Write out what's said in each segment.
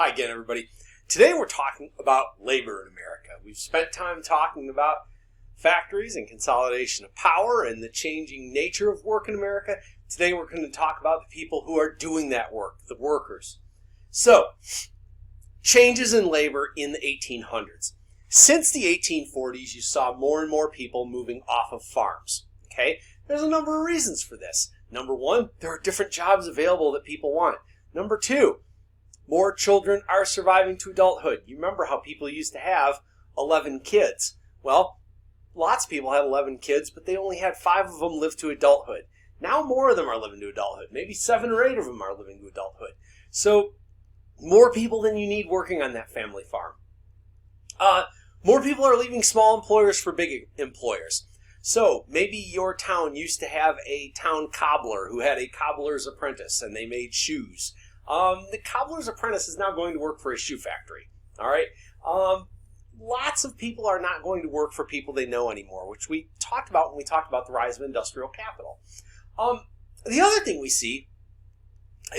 Hi again, everybody. Today we're talking about labor in America. We've spent time talking about factories and consolidation of power and the changing nature of work in America. Today we're going to talk about the people who are doing that work, the workers. So, changes in labor in the 1800s. Since the 1840s, you saw more and more people moving off of farms. Okay? There's a number of reasons for this. Number one, there are different jobs available that people want. Number two, more children are surviving to adulthood. You remember how people used to have 11 kids. Well, lots of people had 11 kids, but they only had 5 of them live to adulthood. Now more of them are living to adulthood. Maybe 7 or 8 of them are living to adulthood. So more people than you need working on that family farm. More people are leaving small employers for big employers. So maybe your town used to have a town cobbler who had a cobbler's apprentice and they made shoes. The cobbler's apprentice is now going to work for a shoe factory. All right. Lots of people are not going to work for people they know anymore, which we talked about when we talked about the rise of industrial capital. The other thing we see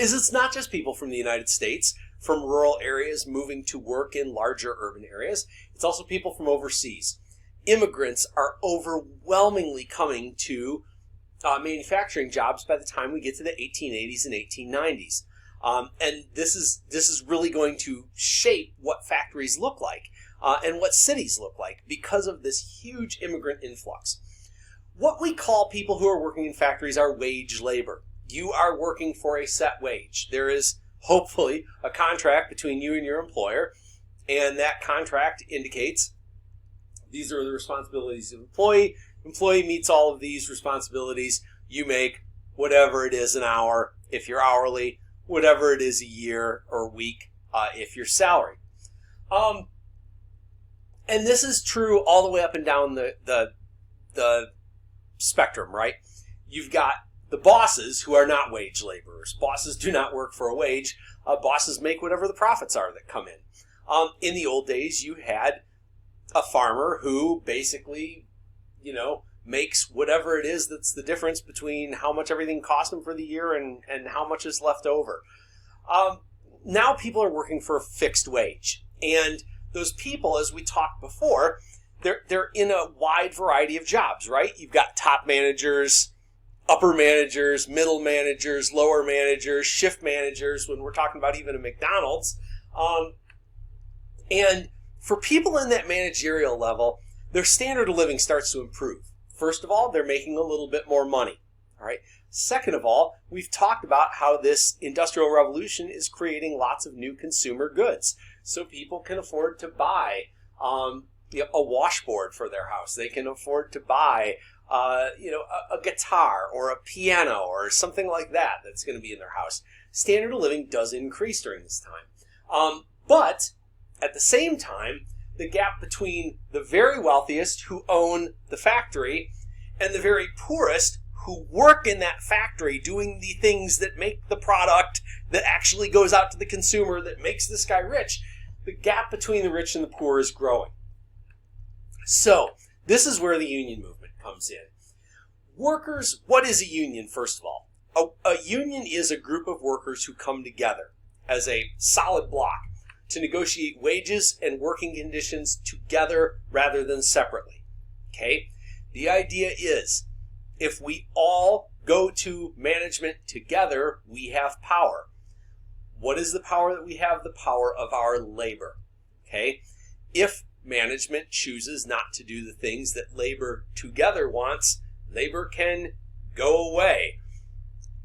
is it's not just people from the United States, from rural areas moving to work in larger urban areas. It's also people from overseas. Immigrants are overwhelmingly coming to manufacturing jobs by the time we get to the 1880s and 1890s. And this is really going to shape what factories look like and what cities look like because of this huge immigrant influx. What we call people who are working in factories are wage labor. You are working for a set wage. There is hopefully a contract between you and your employer, and that contract indicates these are the responsibilities of the employee. Employee meets all of these responsibilities. You make whatever it is an hour if you're hourly, whatever it is a year or week if you're salaried. And this is true all the way up and down the spectrum, right? You've got the bosses who are not wage laborers. Bosses do not work for a wage. Bosses make whatever the profits are that come in. In the old days, you had a farmer who basically, makes whatever it is that's the difference between how much everything cost him for the year and how much is left over. Now people are working for a fixed wage. And those people, as we talked before, they're in a wide variety of jobs, right? You've got top managers, upper managers, middle managers, lower managers, shift managers, when we're talking about even a McDonald's. And for people in that managerial level, their standard of living starts to improve. First of all, they're making a little bit more money. All right. Second of all, we've talked about how this industrial revolution is creating lots of new consumer goods. So people can afford to buy a washboard for their house. They can afford to buy a guitar or a piano or something like that that's going to be in their house. Standard of living does increase during this time. But at the same time, the gap between the very wealthiest who own the factory and the very poorest who work in that factory doing the things that make the product that actually goes out to the consumer that makes this guy rich, the gap between the rich and the poor is growing. So, this is where the union movement comes in. Workers, what is a union, first of all? A union is a group of workers who come together as a solid block to negotiate wages and working conditions together rather than separately. Okay? The idea is, if we all go to management together, we have power. What is the power that we have? The power of our labor. Okay? If management chooses not to do the things that labor together wants, labor can go away.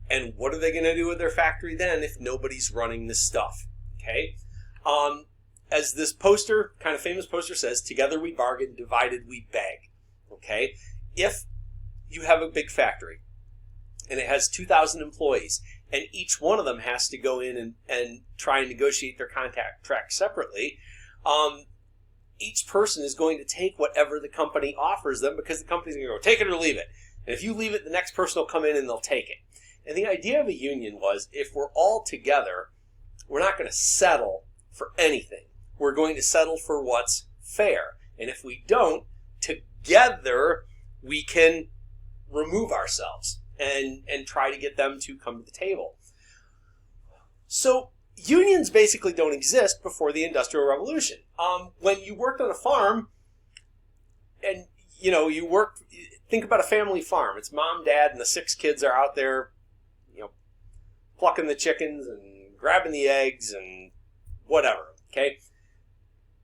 And what are they going to do with their factory then if nobody's running this stuff? Okay? As this poster, kind of famous poster says, together we bargain, divided we beg. Okay? If you have a big factory and it has 2,000 employees and each one of them has to go in and try and negotiate their contract separately, each person is going to take whatever the company offers them because the company's going to go, take it or leave it. And if you leave it, the next person will come in and they'll take it. And the idea of a union was, if we're all together, we're not going to settle for anything. We're going to settle for what's fair. And if we don't, together we can remove ourselves and try to get them to come to the table. So unions basically don't exist before the Industrial Revolution. When you worked on a farm, and you work, think about a family farm. It's mom, dad, and the 6 kids are out there, plucking the chickens and grabbing the eggs and whatever, okay?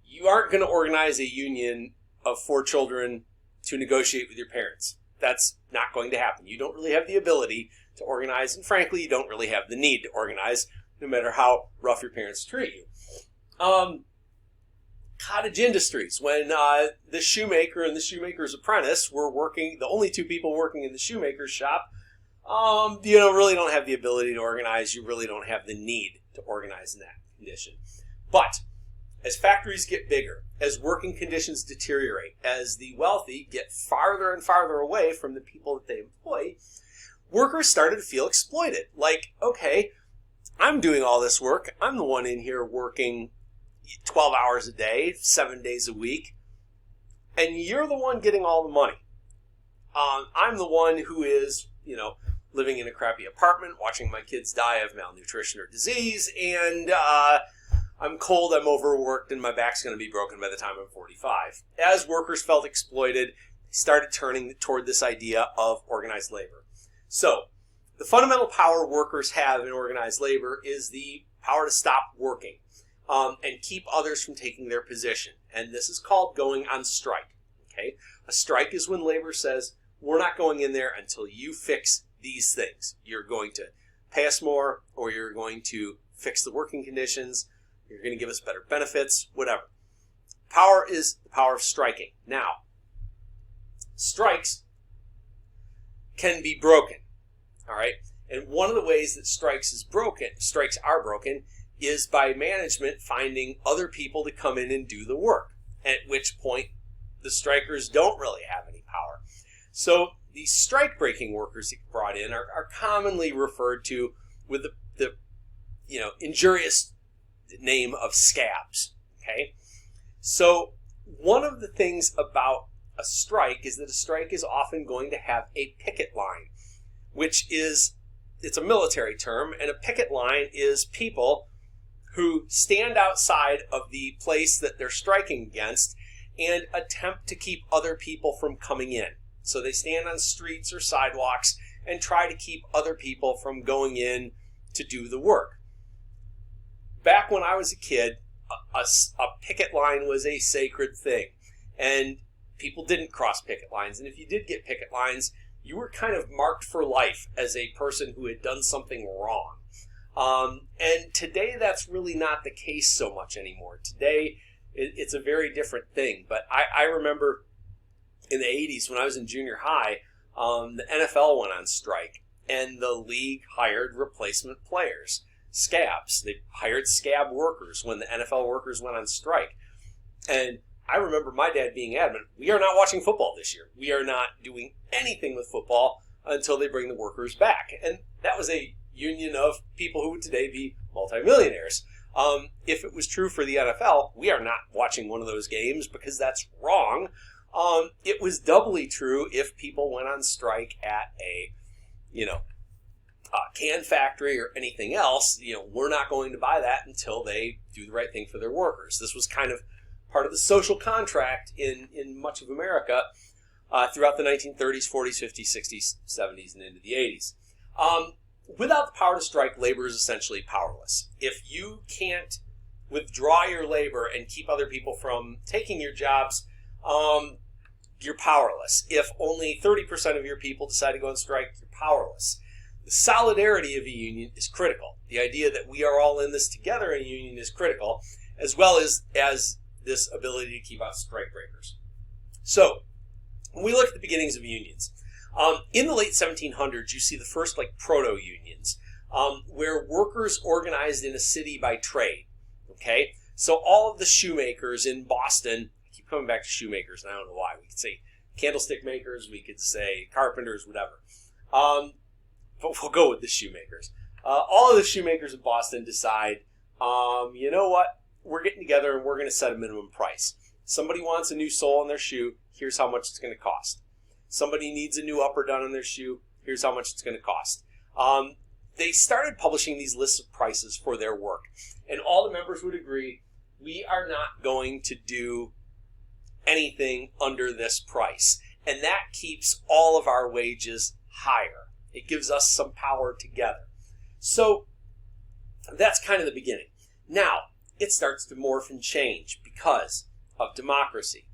You aren't going to organize a union of 4 children to negotiate with your parents. That's not going to happen. You don't really have the ability to organize, and frankly, you don't really have the need to organize, no matter how rough your parents treat you. Cottage industries. When the shoemaker and the shoemaker's apprentice were working, the only 2 people working in the shoemaker's shop, really don't have the ability to organize. You really don't have the need to organize in that condition. But as factories get bigger, as working conditions deteriorate, as the wealthy get farther and farther away from the people that they employ, workers started to feel exploited. Like, okay, I'm doing all this work. I'm the one in here working 12 hours a day, 7 days a week, and you're the one getting all the money. I'm the one who is, living in a crappy apartment, watching my kids die of malnutrition or disease, and I'm cold, I'm overworked, and my back's going to be broken by the time I'm 45. As workers felt exploited, they started turning toward this idea of organized labor. So, the fundamental power workers have in organized labor is the power to stop working and keep others from taking their position. And this is called going on strike. Okay? A strike is when labor says, we're not going in there until you fix these things. You're going to pay us more, or you're going to fix the working conditions, you're going to give us better benefits, whatever. Power is the power of striking. Now, strikes can be broken. All right? And one of the ways that strikes are broken, is by management finding other people to come in and do the work, at which point the strikers don't really have any power. So these strike-breaking workers that get brought in are commonly referred to with the injurious name of scabs. Okay? So one of the things about a strike is that a strike is often going to have a picket line, which is, it's a military term, and a picket line is people who stand outside of the place that they're striking against and attempt to keep other people from coming in. So they stand on streets or sidewalks and try to keep other people from going in to do the work. Back when I was a kid, a picket line was a sacred thing, and people didn't cross picket lines. And if you did get picket lines, you were kind of marked for life as a person who had done something wrong. And today that's really not the case so much anymore. Today it's a very different thing. But I remember in the 80s when I was in junior high, the NFL went on strike, and the league hired replacement players, scabs. They hired scab workers when the NFL workers went on strike. And I remember my dad being adamant, we are not watching football this year. We are not doing anything with football until they bring the workers back. And that was a union of people who would today be multimillionaires. If it was true for the NFL, we are not watching one of those games because that's wrong. It was doubly true if people went on strike at a can factory or anything else. We're not going to buy that until they do the right thing for their workers. This was kind of part of the social contract in much of America throughout the 1930s, 40s, 50s, 60s, 70s, and into the 80s. Without the power to strike, labor is essentially powerless. If you can't withdraw your labor and keep other people from taking your jobs, you're powerless. If only 30% of your people decide to go on strike, you're powerless. The solidarity of a union is critical. The idea that we are all in this together in a union is critical, as well as this ability to keep out strike breakers. So, when we look at the beginnings of unions, in the late 1700s, you see the first proto-unions, where workers organized in a city by trade. Okay, so all of the shoemakers in Boston, I keep coming back to shoemakers, and I don't know why. We could say candlestick makers, we could say carpenters, whatever. But we'll go with the shoemakers. All of the shoemakers in Boston decide, you know what? We're getting together and we're going to set a minimum price. Somebody wants a new sole on their shoe, here's how much it's going to cost. Somebody needs a new upper done on their shoe, here's how much it's going to cost. they started publishing these lists of prices for their work. And all the members would agree, we are not going to do anything under this price. And that keeps all of our wages higher. It gives us some power together. So that's kind of the beginning. Now, it starts to morph and change because of democracy.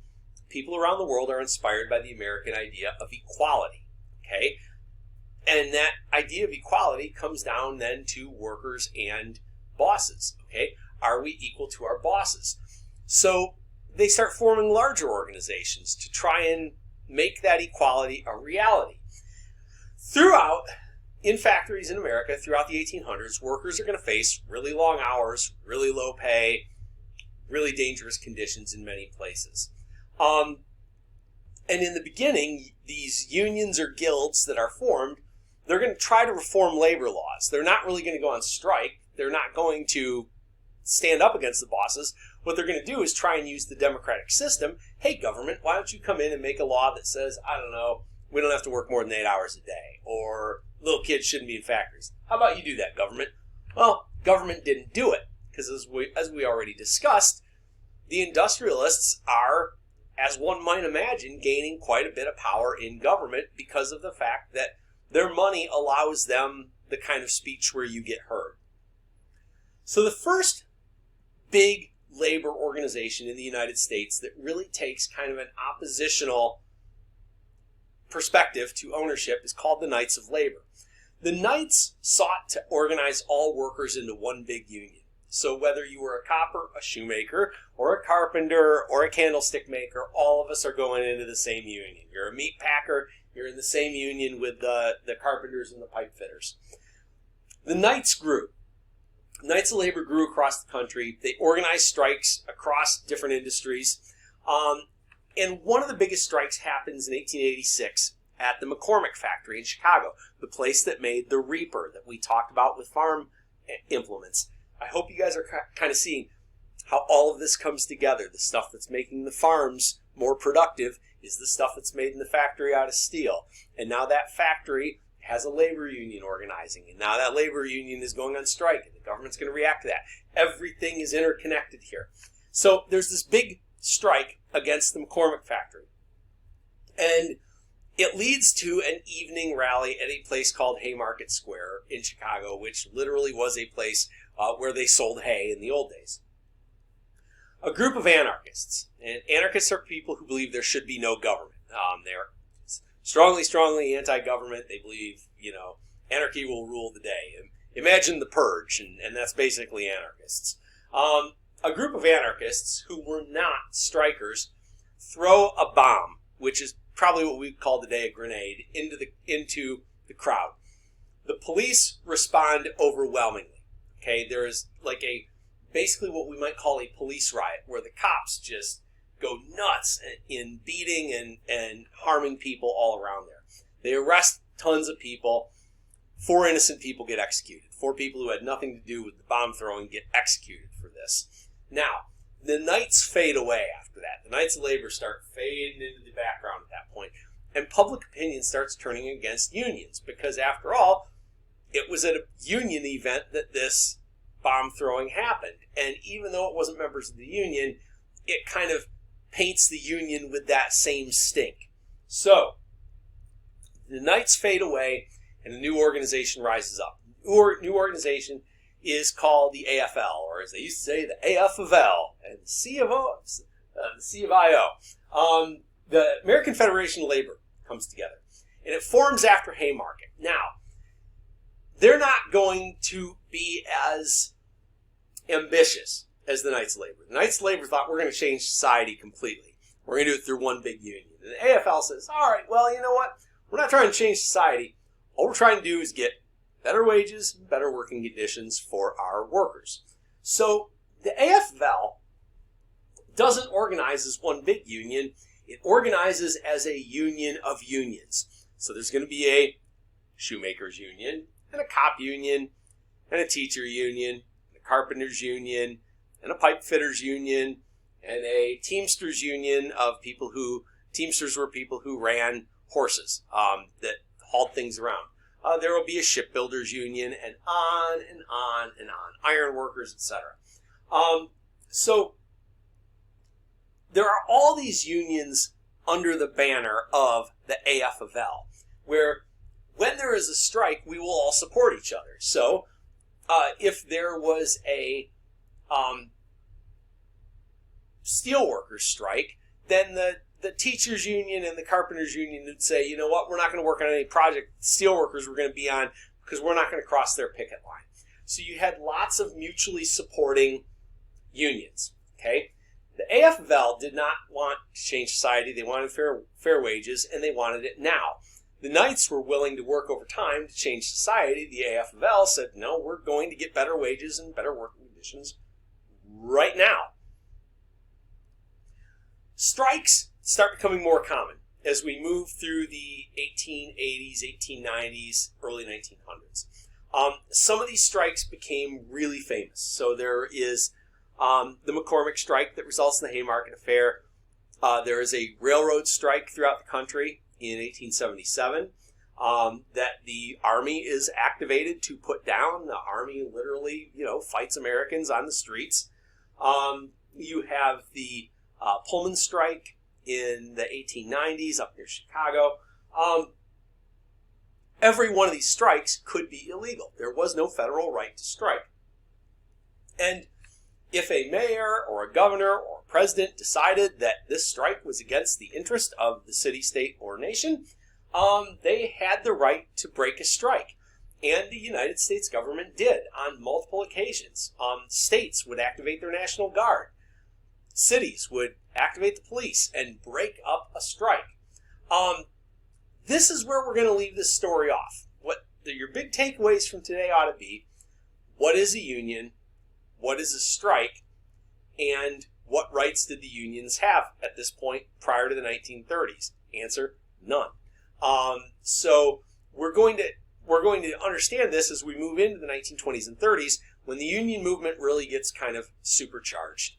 People around the world are inspired by the American idea of equality. Okay? And that idea of equality comes down then to workers and bosses. Okay? Are we equal to our bosses? So they start forming larger organizations to try and make that equality a reality. In factories in America, throughout the 1800s, workers are going to face really long hours, really low pay, really dangerous conditions in many places. And in the beginning, these unions or guilds that are formed, they're going to try to reform labor laws. They're not really going to go on strike. They're not going to stand up against the bosses. What they're going to do is try and use the democratic system. Hey, government, why don't you come in and make a law that says, I don't know, we don't have to work more than 8 hours a day, or little kids shouldn't be in factories. How about you do that, government? Well, government didn't do it, because as we already discussed, the industrialists are, as one might imagine, gaining quite a bit of power in government because of the fact that their money allows them the kind of speech where you get heard. So the first big labor organization in the United States that really takes kind of an oppositional perspective to ownership is called the Knights of Labor. The Knights sought to organize all workers into one big union. So whether you were a copper, a shoemaker, or a carpenter, or a candlestick maker, all of us are going into the same union. You're a meat packer, you're in the same union with the carpenters and the pipe fitters. The Knights grew. Knights of Labor grew across the country. They organized strikes across different industries. And one of the biggest strikes happens in 1886 at the McCormick factory in Chicago, the place that made the reaper that we talked about with farm implements. I hope you guys are kind of seeing how all of this comes together. The stuff that's making the farms more productive is the stuff that's made in the factory out of steel. And now that factory has a labor union organizing, and now that labor union is going on strike, and the government's going to react to that. Everything is interconnected here. So there's this big strike against the McCormick factory. And it leads to an evening rally at a place called Haymarket Square in Chicago, which literally was a place where they sold hay in the old days. A group of anarchists, and anarchists are people who believe there should be no government. They're strongly anti-government. They believe, anarchy will rule the day. Imagine the Purge, and that's basically anarchists. A group of anarchists who were not strikers throw a bomb, which is probably what we call today a grenade, into the crowd. The police respond overwhelmingly. Okay, there is basically what we might call a police riot, where the cops just go nuts in beating and harming people all around there. They arrest tons of people. 4 innocent people get executed. 4 people who had nothing to do with the bomb throwing get executed for this. Now, the Knights fade away after that. The Knights of Labor start fading into the background at that point. And public opinion starts turning against unions because, after all, it was at a union event that this bomb throwing happened. And even though it wasn't members of the union, it kind of paints the union with that same stink. So, the Knights fade away and a new organization rises up. New organization is called the AFL, or as they used to say, the AF of L, and the C of I-O. The American Federation of Labor comes together, and it forms after Haymarket. Now, they're not going to be as ambitious as the Knights of Labor. The Knights of Labor thought, we're going to change society completely. We're going to do it through one big union. And the AFL says, all right, well, you know what? We're not trying to change society. All we're trying to do is get better wages, better working conditions for our workers. So the AFL doesn't organize as one big union. It organizes as a union of unions. So there's going to be a shoemakers union, and a cop union, and a teacher union, and a carpenters union, and a pipe fitters union, and a teamsters union of teamsters were people who ran horses that hauled things around. there will be a shipbuilders union, and on and on and on, iron workers, etc. So there are all these unions under the banner of the AFL, where when there is a strike, we will all support each other. So if there was a steelworkers strike, then the teachers union and the carpenters union would say, you know what, we're not going to work on any project steelworkers we're going to be on because we're not going to cross their picket line. So you had lots of mutually supporting unions. Okay, the AFL did not want to change society. They wanted fair wages, and they wanted it now. The Knights were willing to work overtime to change society. The AFL said, no, we're going to get better wages and better working conditions right now. Strikes start becoming more common as we move through the 1880s, 1890s, early 1900s. Some of these strikes became really famous. So there is the McCormick strike that results in the Haymarket Affair. There is a railroad strike throughout the country in 1877 that the Army is activated to put down. The Army literally, fights Americans on the streets. You have the Pullman strike in the 1890s up near Chicago. Every one of these strikes could be illegal. There was no federal right to strike. And if a mayor or a governor or a president decided that this strike was against the interest of the city, state, or nation, they had the right to break a strike. And the United States government did on multiple occasions. States would activate their National Guard. Cities would activate the police and break up a strike. This is where we're going to leave this story off. What your big takeaways from today ought to be: what is a union? What is a strike? And what rights did the unions have at this point prior to the 1930s? Answer: none. So we're going to understand this as we move into the 1920s and 30s, when the union movement really gets kind of supercharged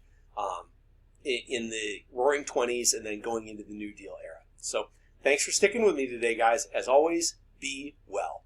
in the Roaring 20s and then going into the New Deal era. So thanks for sticking with me today, guys. As always, be well.